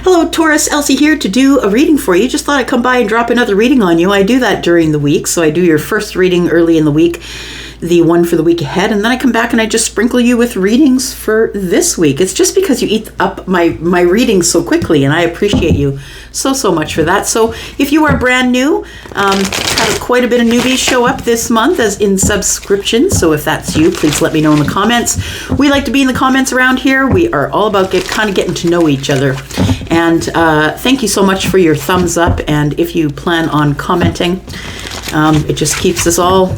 Hello, Taurus. Elsie here to do a reading for you. Just thought I'd come by and drop another reading on you. I do that during the week, so I do your first reading early in the week, the one for the week ahead, and then I come back and I just sprinkle you with readings for this week. It's just because you eat up my readings so quickly, and I appreciate you so much for that. So if you are brand new, had quite a bit of newbies show up this month as in subscriptions, so if that's you, please let me know in the comments. We like to be in the comments around here. We are all about kind of getting to know each other. And thank you so much for your thumbs up, and if you plan on commenting, it just keeps us all,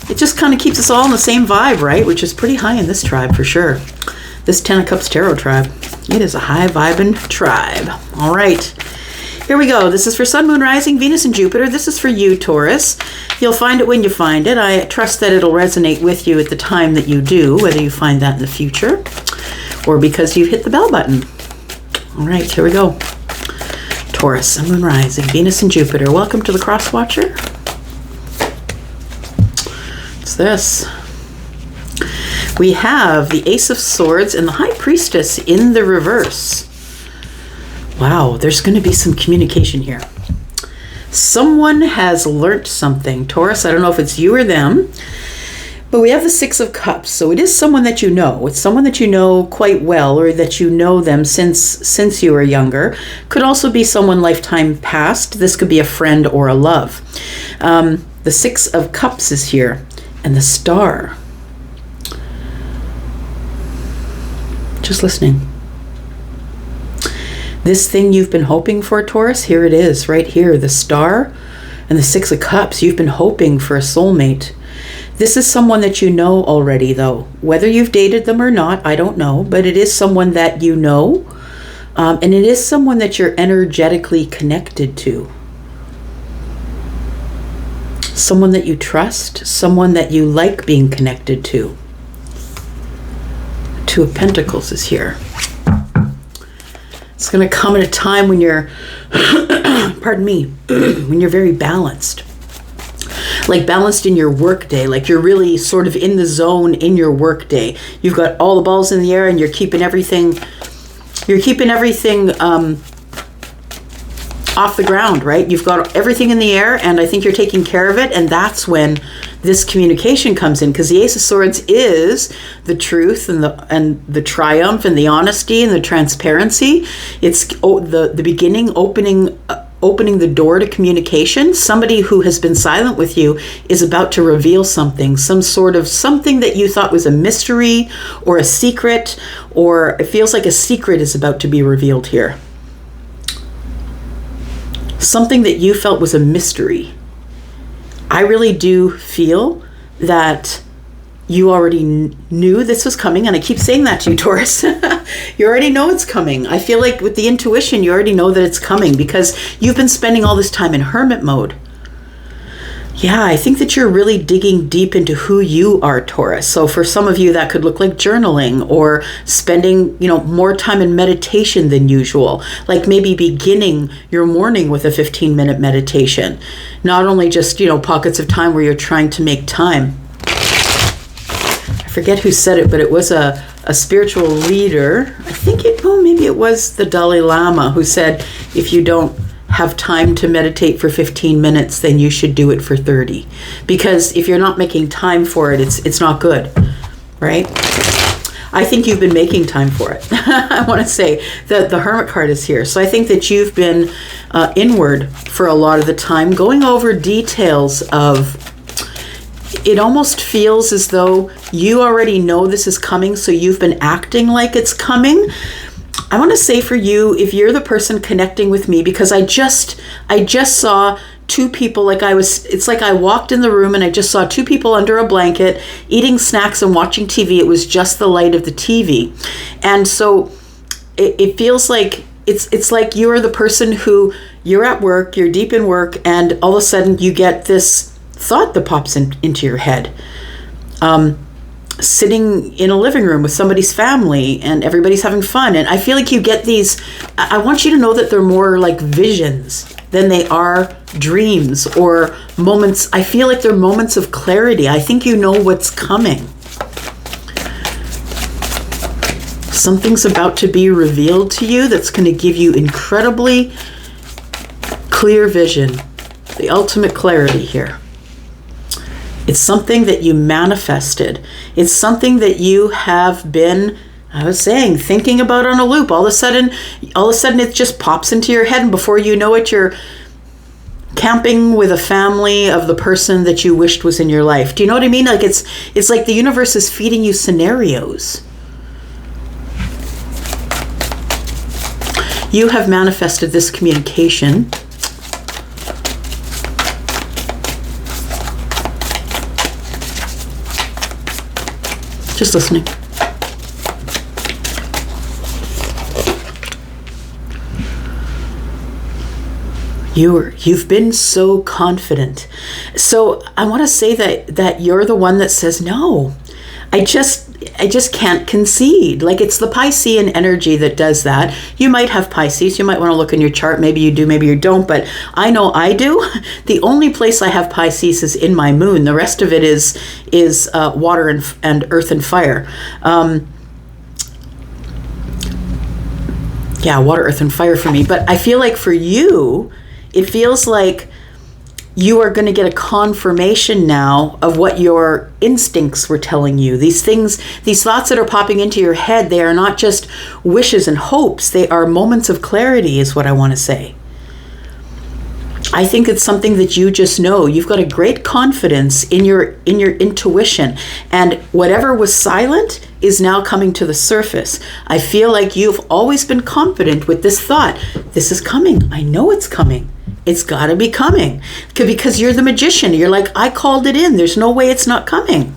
it just kind of keeps us all in the same vibe, right? Which is pretty high in this tribe for sure. This 10 of Cups Tarot tribe. It is a high vibing tribe. All right, here we go. This is for Sun, Moon, Rising, Venus, and Jupiter. This is for you, Taurus. You'll find it when you find it. I trust that it'll resonate with you at the time that you do, whether you find that in the future or because you hit the bell button. All right, here we go. Taurus, Sun, Moon, Rising, Venus, and Jupiter. Welcome to the Cross Watcher. What's this? We have the Ace of Swords and the High Priestess in the reverse. Wow, there's going to be some communication here. Someone has learnt something. Taurus, I don't know if it's you or them, but we have the Six of Cups. So it is someone that you know. It's someone that you know quite well, or that you know them since you were younger. Could also be someone lifetime past. This could be a friend or a love. The Six of Cups is here, and the Star. Just listening. This thing you've been hoping for, Taurus, here it is, right here, the Star and the Six of Cups. You've been hoping for a soulmate. This is someone that you know already, though. Whether you've dated them or not, I don't know, but it is someone that you know, and it is someone that you're energetically connected to. Someone that you trust, someone that you like being connected to. Two of Pentacles is here. It's going to come at a time when you're, pardon me, when you're very balanced. Like balanced in your work day, like you're really sort of in the zone in your work day. You've got all the balls in the air and you're keeping everything off the ground, right? You've got everything in the air and I think you're taking care of it, and that's when this communication comes in, because the Ace of Swords is the truth and the triumph and the honesty and the transparency. It's the beginning, opening the door to communication. Somebody who has been silent with you is about to reveal something, something that you thought was a mystery or a secret, or it feels like a secret is about to be revealed here. Something that you felt was a mystery. I really do feel that you already knew this was coming, and I keep saying that to you, Taurus. You already know it's coming. I feel like with the intuition, you already know that it's coming because you've been spending all this time in hermit mode. Yeah, I think that you're really digging deep into who you are, Taurus. So for some of you, that could look like journaling or spending, more time in meditation than usual. Like maybe beginning your morning with a 15-minute meditation. Not only just, pockets of time where you're trying to make time. I forget who said it, but it was a spiritual leader. I think maybe it was the Dalai Lama who said, if you don't have time to meditate for 15 minutes, then you should do it for 30. Because if you're not making time for it, it's not good, right? I think you've been making time for it. I want to say that the Hermit card is here. So I think that you've been inward for a lot of the time, going over details of, it almost feels as though you already know this is coming, so you've been acting like it's coming. I want to say for you, if you're the person connecting with me, because I just saw two people, it's like I walked in the room and I just saw two people under a blanket eating snacks and watching TV. It was just the light of the TV. And so it feels like it's like you're the person who, you're at work, you're deep in work, and all of a sudden you get this thought that pops into your head. Sitting in a living room with somebody's family and everybody's having fun. And I feel like you get these, I want you to know that they're more like visions than they are dreams or moments. I feel like they're moments of clarity. I think you know what's coming. Something's about to be revealed to you that's going to give you incredibly clear vision, the ultimate clarity here. It's something that you manifested. It's something that you have been, I was saying, thinking about on a loop. All of a sudden it just pops into your head, and before you know it, you're camping with a family of the person that you wished was in your life. Do you know what I mean? Like it's like the universe is feeding you scenarios. You have manifested this communication. Just listening. You've been so confident. So I want to say that you're the one that says, no, I just can't concede. Like, it's the Piscean energy that does that. You might have Pisces. You might want to look in your chart. Maybe you do, maybe you don't. But I know I do. The only place I have Pisces is in my moon. The rest of it is water and earth and fire. Water, earth, and fire for me. But I feel like for you, it feels like you are going to get a confirmation now of what your instincts were telling you. These things, these thoughts that are popping into your head, they are not just wishes and hopes. They are moments of clarity, is what I want to say. I think it's something that you just know. You've got a great confidence in your intuition, and whatever was silent is now coming to the surface. I feel like you've always been confident with this thought. This is coming. I know it's coming. It's got to be coming. Because you're the magician. You're like, I called it in. There's no way it's not coming.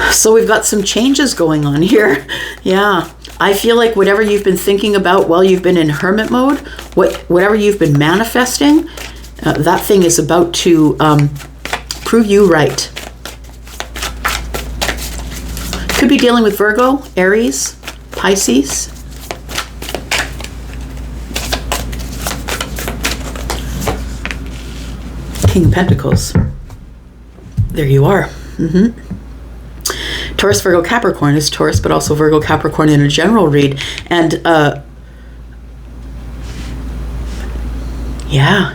So we've got some changes going on here. Yeah. I feel like whatever you've been thinking about while you've been in hermit mode, whatever you've been manifesting, that thing is about to prove you right. Could be dealing with Virgo, Aries, Pisces. King of Pentacles. There you are. Taurus, Virgo, Capricorn is Taurus, but also Virgo, Capricorn in a general read. And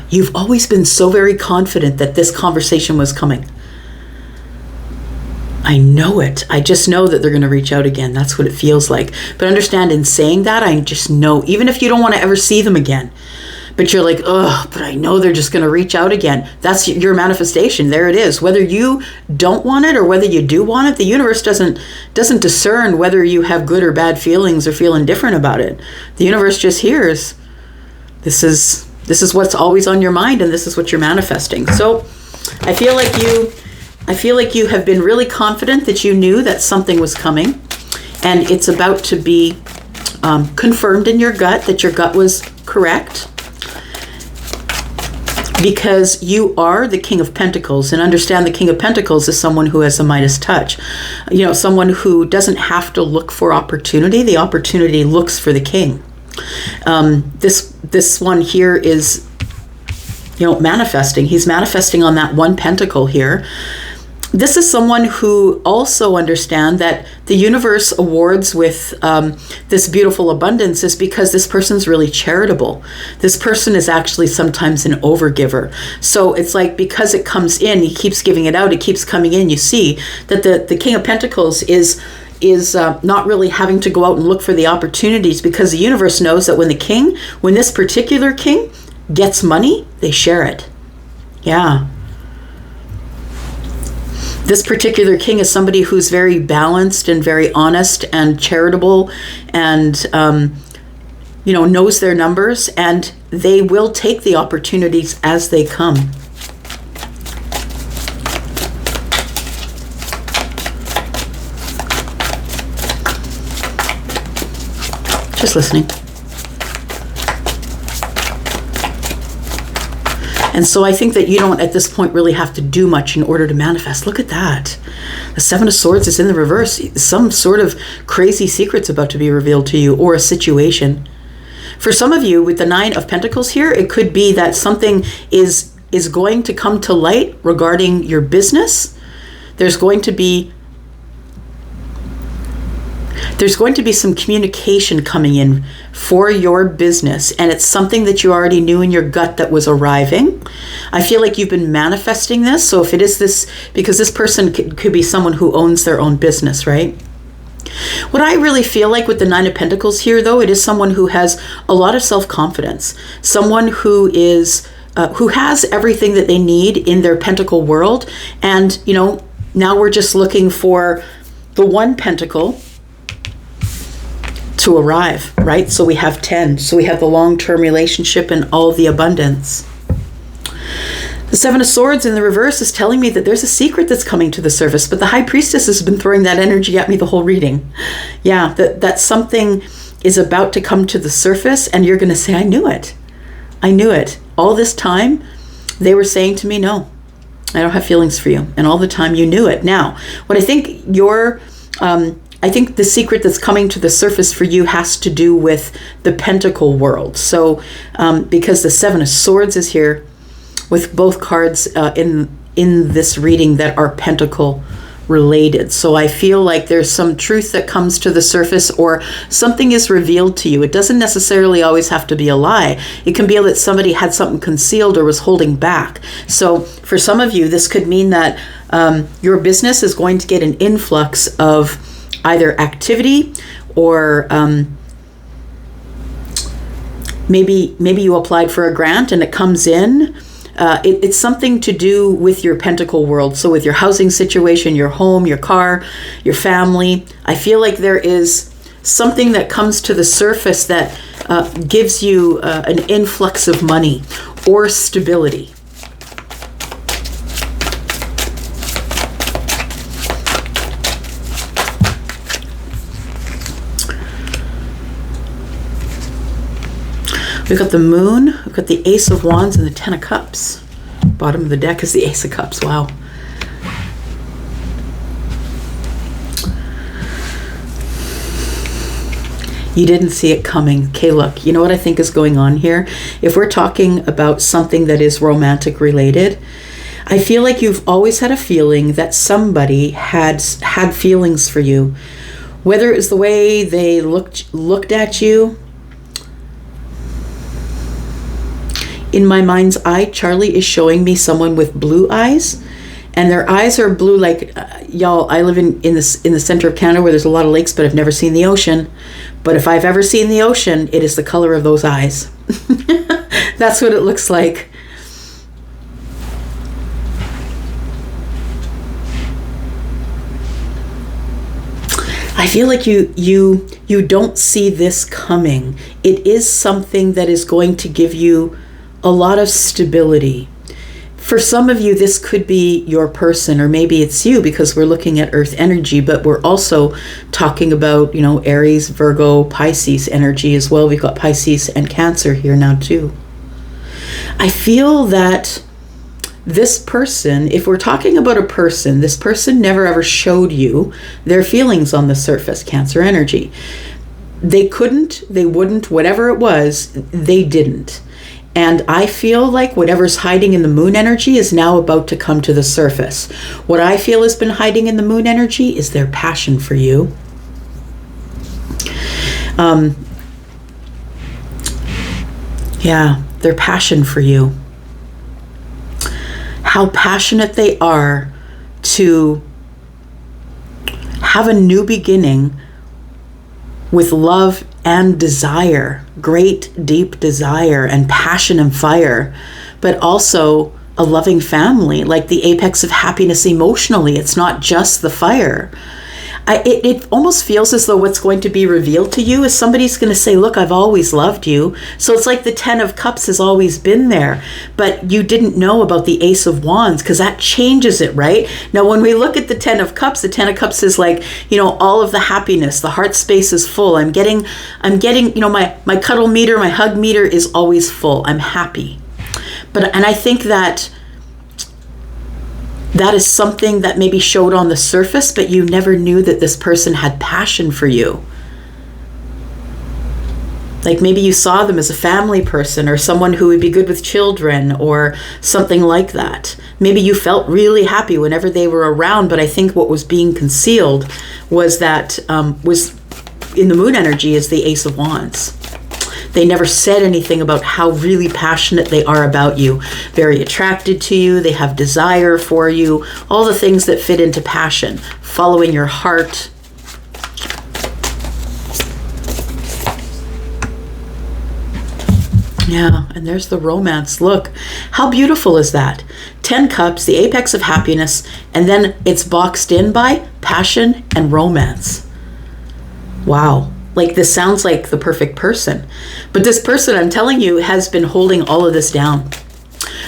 you've always been so very confident that this conversation was coming. I know it. I just know that they're going to reach out again. That's what it feels like. But understand, in saying that, I just know, even if you don't want to ever see them again, but you're like, but I know they're just going to reach out again. That's your manifestation. There it is. Whether you don't want it or whether you do want it, the universe doesn't discern whether you have good or bad feelings or feel indifferent about it. The universe just hears. This is what's always on your mind, and this is what you're manifesting. So I feel like you have been really confident that you knew that something was coming, and it's about to be confirmed in your gut that your gut was correct, because you are the King of Pentacles. And understand, the King of Pentacles is someone who has a Midas touch. You know, someone who doesn't have to look for opportunity. The opportunity looks for the king. This one here is, manifesting. He's manifesting on that one pentacle here. This is someone who also understands that the universe awards with this beautiful abundance is because this person's really charitable. This person is actually sometimes an overgiver. So it's like, because it comes in, he keeps giving it out, it keeps coming in. You see that the King of Pentacles is not really having to go out and look for the opportunities, because the universe knows that when this particular king gets money, they share it. Yeah. This particular king is somebody who's very balanced and very honest and charitable and, knows their numbers, and they will take the opportunities as they come. Just listening. And so I think that you don't, at this point, really have to do much in order to manifest. Look at that. The Seven of Swords is in the reverse. Some sort of crazy secret's about to be revealed to you, or a situation. For some of you, with the Nine of Pentacles here, it could be that something is is going to come to light regarding your business. There's going to be some communication coming in for your business, and it's something that you already knew in your gut that was arriving. I feel like you've been manifesting this. So if it is this, because this person could be someone who owns their own business, right? What I really feel like with the Nine of Pentacles here, though, it is someone who has a lot of self-confidence, someone who has everything that they need in their pentacle world. And, now we're just looking for the one pentacle to arrive, right? So we have 10. So we have the long-term relationship and all the abundance. The Seven of Swords in the reverse is telling me that there's a secret that's coming to the surface, but the High Priestess has been throwing that energy at me the whole reading. Yeah, that something is about to come to the surface, and you're going to say, I knew it. I knew it. All this time, they were saying to me, no, I don't have feelings for you. And all the time you knew it. Now, what I think I think the secret that's coming to the surface for you has to do with the pentacle world. So because the Seven of Swords is here with both cards in this reading that are pentacle related. So I feel like there's some truth that comes to the surface, or something is revealed to you. It doesn't necessarily always have to be a lie. It can be that somebody had something concealed or was holding back. So for some of you, this could mean that your business is going to get an influx of either activity, or maybe you applied for a grant and it comes in. It's something to do with your pentacle world. So with your housing situation, your home, your car, your family. I feel like there is something that comes to the surface that gives you an influx of money or stability. We've got the Moon, we've got the Ace of Wands, and the Ten of Cups. Bottom of the deck is the Ace of Cups. Wow. You didn't see it coming. Okay, look, you know what I think is going on here? If we're talking about something that is romantic related, I feel like you've always had a feeling that somebody had feelings for you. Whether it was the way they looked at you. In my mind's eye, Charlie is showing me someone with blue eyes, and their eyes are blue like, y'all, I live in the center of Canada where there's a lot of lakes, but I've never seen the ocean. But if I've ever seen the ocean, it is the color of those eyes. That's what it looks like. I feel like you don't see this coming. It is something that is going to give you a lot of stability. For some of you, this could be your person, or maybe it's you, because we're looking at Earth energy, but we're also talking about, Aries, Virgo, Pisces energy as well. We've got Pisces and Cancer here now too. I feel that this person, if we're talking about a person, this person never ever showed you their feelings on the surface, Cancer energy. They couldn't, they wouldn't, whatever it was, they didn't. And I feel like whatever's hiding in the Moon energy is now about to come to the surface. What I feel has been hiding in the Moon energy is their passion for you. Yeah, their passion for you. How passionate they are to have a new beginning with love and desire, great deep desire and passion and fire, but also a loving family, like the apex of happiness emotionally. It's not just the fire. It almost feels as though what's going to be revealed to you is somebody's going to say, look, I've always loved you. So it's like the Ten of Cups has always been there, but you didn't know about the Ace of Wands, because that changes it, right? Now, when we look at the Ten of Cups is like, all of the happiness, the heart space is full. I'm getting, my cuddle meter, my hug meter is always full. I'm happy. And I think that is something that maybe showed on the surface, but you never knew that this person had passion for you. Like maybe you saw them as a family person or someone who would be good with children or something like that. Maybe you felt really happy whenever they were around, but I think what was being concealed was that, was in the moon energy, is the Ace of Wands. They never said anything about how really passionate they are about you, very attracted to you, they have desire for you, all the things that fit into passion, following your heart. Yeah, and there's the romance. Look, how beautiful is that? 10 cups, the apex of happiness, and then it's boxed in by passion and romance. Wow. Like, this sounds like the perfect person. But this person, I'm telling you, has been holding all of this down.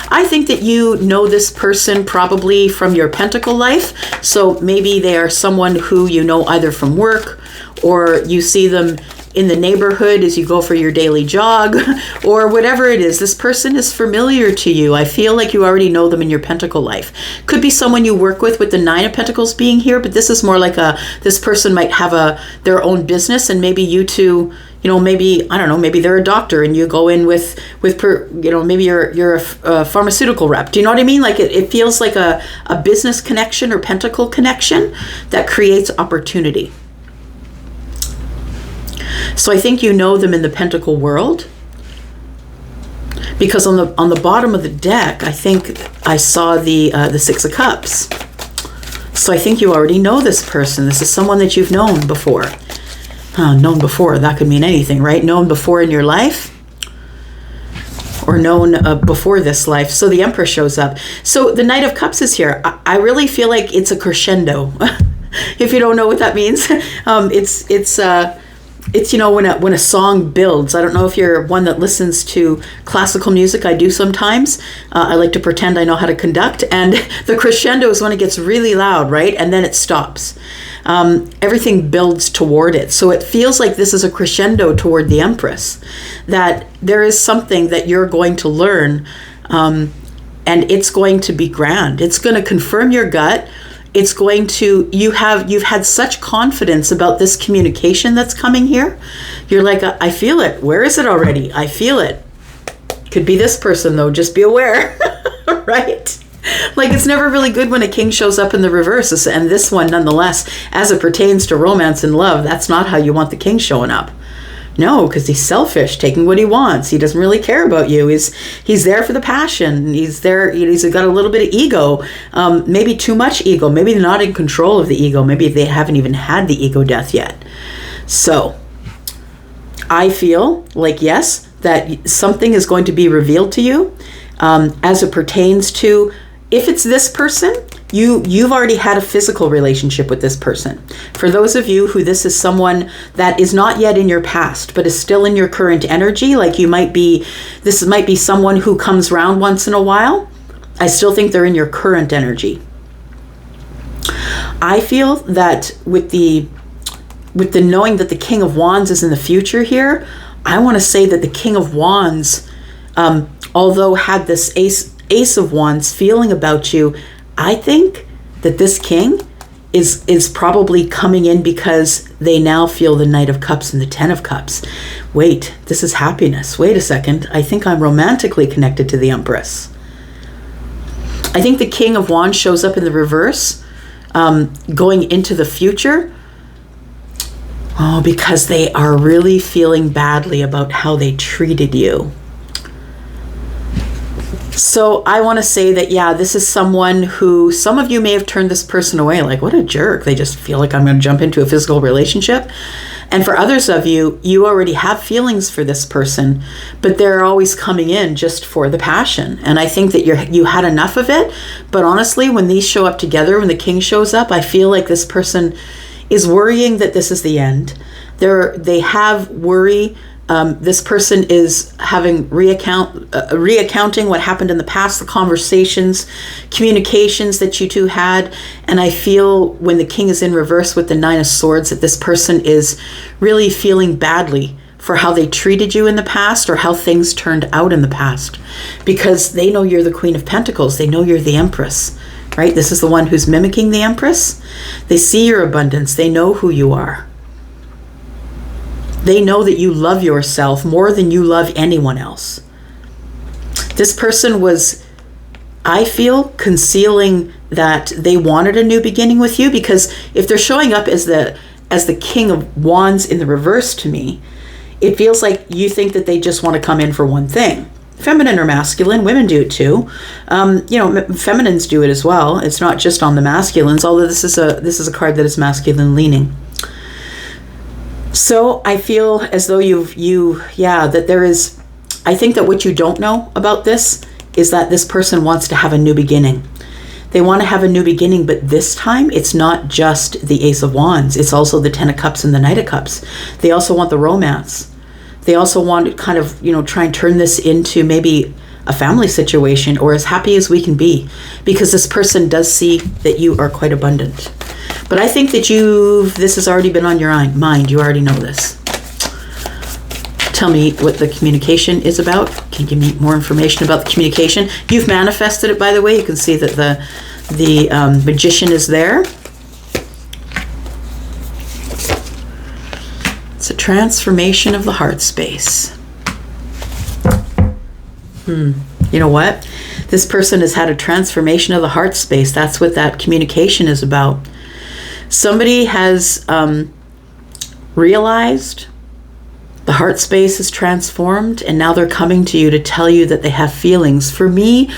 I think that you know this person probably from your pentacle life. So maybe they are someone who you know either from work, or you see them in the neighborhood as you go for your daily jog, or whatever it is. This person is familiar to you. I feel like you already know them in your pentacle life. Could be someone you work with the 9 of Pentacles being here, but this is more like this person might have their own business, and maybe you two, maybe, I don't know, maybe they're a doctor and you go in with maybe you're a pharmaceutical rep. Do you know what I mean? Like it feels like a business connection or pentacle connection that creates opportunity. So I think you know them in the pentacle world, because on the bottom of the deck, I think I saw the 6 of Cups. So I think you already know this person. This is someone that you've known before. Known before, that could mean anything, right? Known before in your life, or known before this life. So the Empress shows up. So the Knight of Cups is here. I really feel like it's a crescendo. If you don't know what that means, it's when a song builds. I don't know if you're one that listens to classical music. I do sometimes. I like to pretend I know how to conduct, and the crescendo is when it gets really loud, right? And then it stops. Everything builds toward it. So it feels like this is a crescendo toward the Empress, that there is something that you're going to learn, and it's going to be grand. It's going to confirm your gut. It's going to, you've had such confidence about this communication that's coming here. You're like, I feel it. Where is it already? I feel it. Could be this person though, just be aware, right? Like, it's never really good when a king shows up in the reverse, and this one nonetheless, as it pertains to romance and love, that's not how you want the king showing up. No, because he's selfish, taking what he wants. He doesn't really care about you. He's there for the passion. He's there. He's got a little bit of ego, maybe too much ego. Maybe they're not in control of the ego. Maybe they haven't even had the ego death yet. So I feel like, yes, that something is going to be revealed to you as it pertains to, if it's this person, you've already had a physical relationship with this person. For those of you who this is someone that is not yet in your past, but is still in your current energy, like this might be someone who comes around once in a while, I still think they're in your current energy. I feel that with the knowing that the King of Wands is in the future here, I want to say that the King of Wands, although had this Ace of Wands feeling about you, I think that this king is probably coming in because they now feel the Knight of Cups and the 10 of Cups. Wait, this is happiness. Wait a second. I think I'm romantically connected to the Empress. I think the King of Wands shows up in the reverse, going into the future. Oh, because they are really feeling badly about how they treated you. So I want to say that, yeah, this is someone who, some of you may have turned this person away, like, what a jerk. They just feel like I'm going to jump into a physical relationship. And for others of you, you already have feelings for this person, but they're always coming in just for the passion. And I think that you had enough of it. But honestly, when these show up together, when the king shows up, I feel like this person is worrying that this is the end. They have worry. This person is having reaccounting what happened in the past, the conversations, communications that you two had. And I feel when the king is in reverse with the 9 of Swords, that this person is really feeling badly for how they treated you in the past, or how things turned out in the past, because they know you're the Queen of Pentacles. They know you're the Empress, right? This is the one who's mimicking the Empress. They see your abundance. They know who you are. They know that you love yourself more than you love anyone else. This person was, I feel, concealing that they wanted a new beginning with you, because if they're showing up as the King of Wands in the reverse to me, it feels like you think that they just want to come in for one thing. Feminine or masculine, women do it too. Feminines do it as well. It's not just on the masculines, although this is a card that is masculine leaning. So I feel as though that there is, I think that what you don't know about this is that this person wants to have a new beginning. They want to have a new beginning, but this time it's not just the Ace of Wands. It's also the Ten of Cups and the Knight of Cups. They also want the romance. They also want to kind of, try and turn this into maybe a family situation, or as happy as we can be, because this person does see that you are quite abundant. But I think that this has already been on your mind. You already know this. Tell me what the communication is about. Can you give me more information about the communication? You've manifested it, by the way. You can see that the Magician is there. It's a transformation of the heart space. You know what? This person has had a transformation of the heart space. That's what that communication is about. Somebody has realized the heart space is transformed, and now they're coming to you to tell you that they have feelings. For me,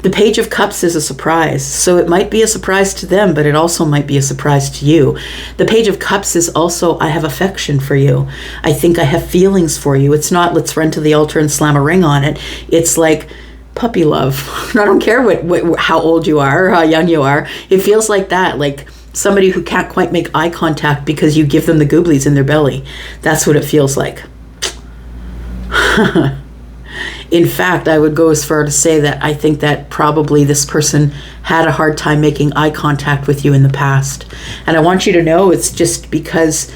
the Page of Cups is a surprise. So it might be a surprise to them, but it also might be a surprise to you. The Page of Cups is also, I have affection for you. I think I have feelings for you. It's not, let's run to the altar and slam a ring on it. It's like puppy love. I don't care how old you are or how young you are. It feels like that, like somebody who can't quite make eye contact because you give them the gooblies in their belly. That's what it feels like. In fact, I would go as far to say that I think that probably this person had a hard time making eye contact with you in the past. And I want you to know it's just because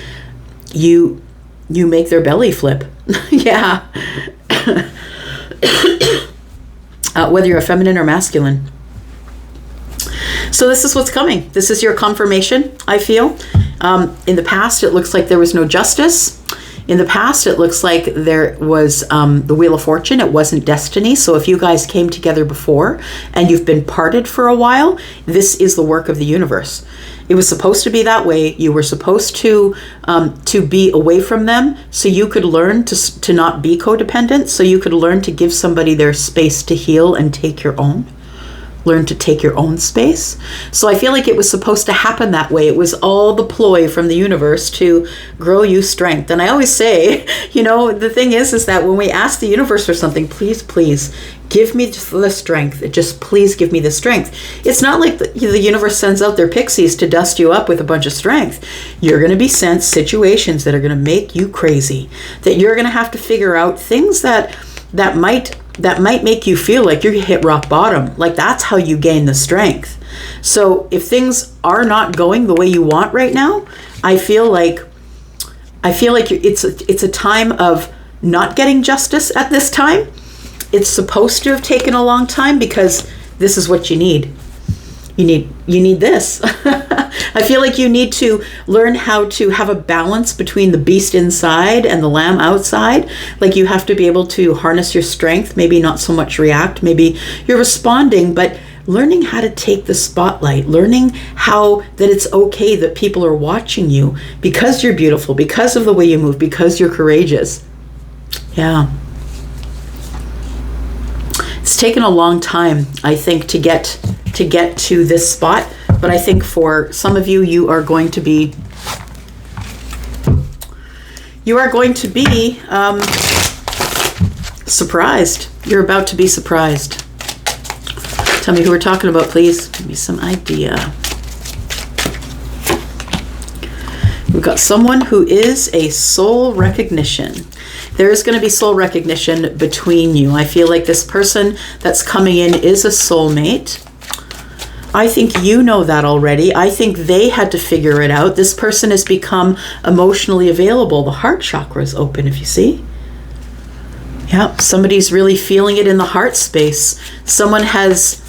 you make their belly flip. Yeah. Whether you're a feminine or masculine. So this is what's coming. This is your confirmation, I feel. In the past, it looks like there was no justice. In the past, it looks like there was the Wheel of Fortune. It wasn't destiny. So if you guys came together before and you've been parted for a while, this is the work of the universe. It was supposed to be that way. You were supposed to be away from them so you could learn to not be codependent, so you could learn to give somebody their space to heal and take your own. Learn to take your own space. So I feel like it was supposed to happen that way. It was all the ploy from the universe to grow you strength. And I always say, the thing is that when we ask the universe for something, please give me the strength. Just please give me the strength. It's not like the universe sends out their pixies to dust you up with a bunch of strength. You're going to be sent situations that are going to make you crazy, that you're going to have to figure out things that might make you feel like you're hit rock bottom. Like that's how you gain the strength. So if things are not going the way you want right now, I feel like it's a time of not getting justice at this time. It's supposed to have taken a long time because this is what you need. You need this. I feel like you need to learn how to have a balance between the beast inside and the lamb outside. Like you have to be able to harness your strength, maybe not so much react. Maybe you're responding, but learning how to take the spotlight, learning how that it's okay that people are watching you because you're beautiful, because of the way you move, because you're courageous. Yeah. It's taken a long time, I think, to get to this spot, but I think for some of you, you are going to be surprised. You're about to be surprised. Tell me who we're talking about, please. Give me some idea. We've got someone who is a soul recognition. There is going to be soul recognition between you. I feel like this person that's coming in is a soulmate. I think you know that already. I think they had to figure it out. This person has become emotionally available. The heart chakra is open, if you see. Yeah, somebody's really feeling it in the heart space. Someone has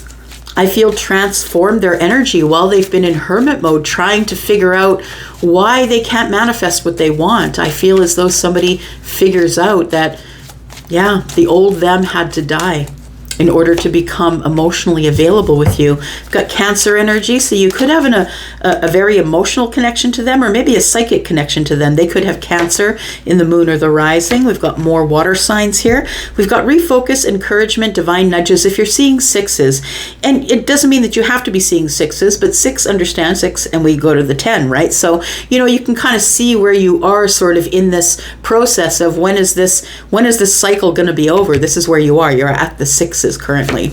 I feel transformed their energy while they've been in hermit mode, trying to figure out why they can't manifest what they want. I feel as though somebody figures out that, yeah, the old them had to die in order to become emotionally available with you. We've got Cancer energy, so you could have a very emotional connection to them, or maybe a psychic connection to them. They could have Cancer in the moon or the rising. We've got more water signs here. We've got refocus, encouragement, divine nudges. If you're seeing sixes, and it doesn't mean that you have to be seeing sixes, but six, understand six, and we go to the 10, right? So, you can kind of see where you are sort of in this process of when is this cycle going to be over? This is where you are. You're at the sixes currently.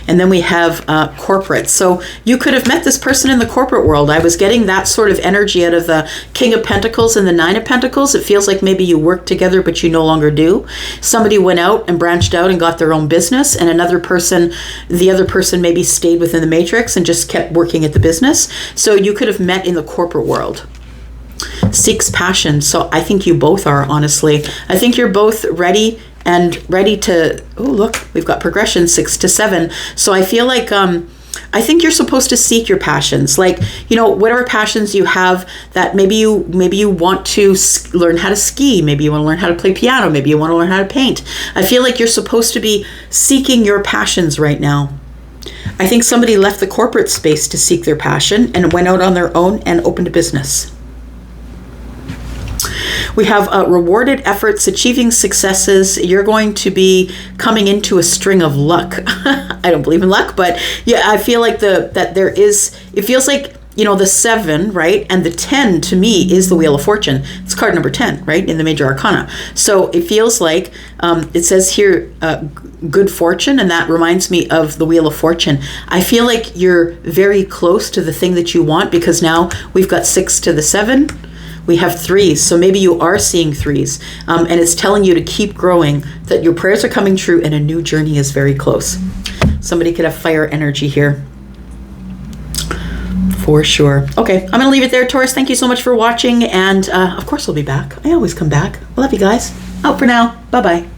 And then we have corporate. So you could have met this person in the corporate world. I was getting that sort of energy out of the King of Pentacles and the Nine of Pentacles. It feels like maybe you work together, but you no longer do. Somebody went out and branched out and got their own business, and the other person maybe stayed within the matrix and just kept working at the business. So you could have met in the corporate world. Seeks passion. So I think you both are, honestly. I think you're both ready to, oh, look, we've got progression 6 to 7. So I feel like, I think you're supposed to seek your passions, like, whatever passions you have, that maybe you want to learn how to ski, maybe you want to learn how to play piano, maybe you want to learn how to paint. I feel like you're supposed to be seeking your passions right now. I think somebody left the corporate space to seek their passion and went out on their own and opened a business. We have rewarded efforts, achieving successes. You're going to be coming into a string of luck. I don't believe in luck, but yeah, I feel like it feels like, the 7, right? And the 10 to me is the Wheel of Fortune. It's card number 10, right? In the Major Arcana. So it feels like, it says here, good fortune, and that reminds me of the Wheel of Fortune. I feel like you're very close to the thing that you want, because now we've got 6 to the 7. We have 3s, so maybe you are seeing 3s, and it's telling you to keep growing, that your prayers are coming true, and a new journey is very close. Somebody could have fire energy here. For sure. Okay, I'm going to leave it there, Taurus. Thank you so much for watching, and of course we'll be back. I always come back. Love you guys. Out for now. Bye-bye.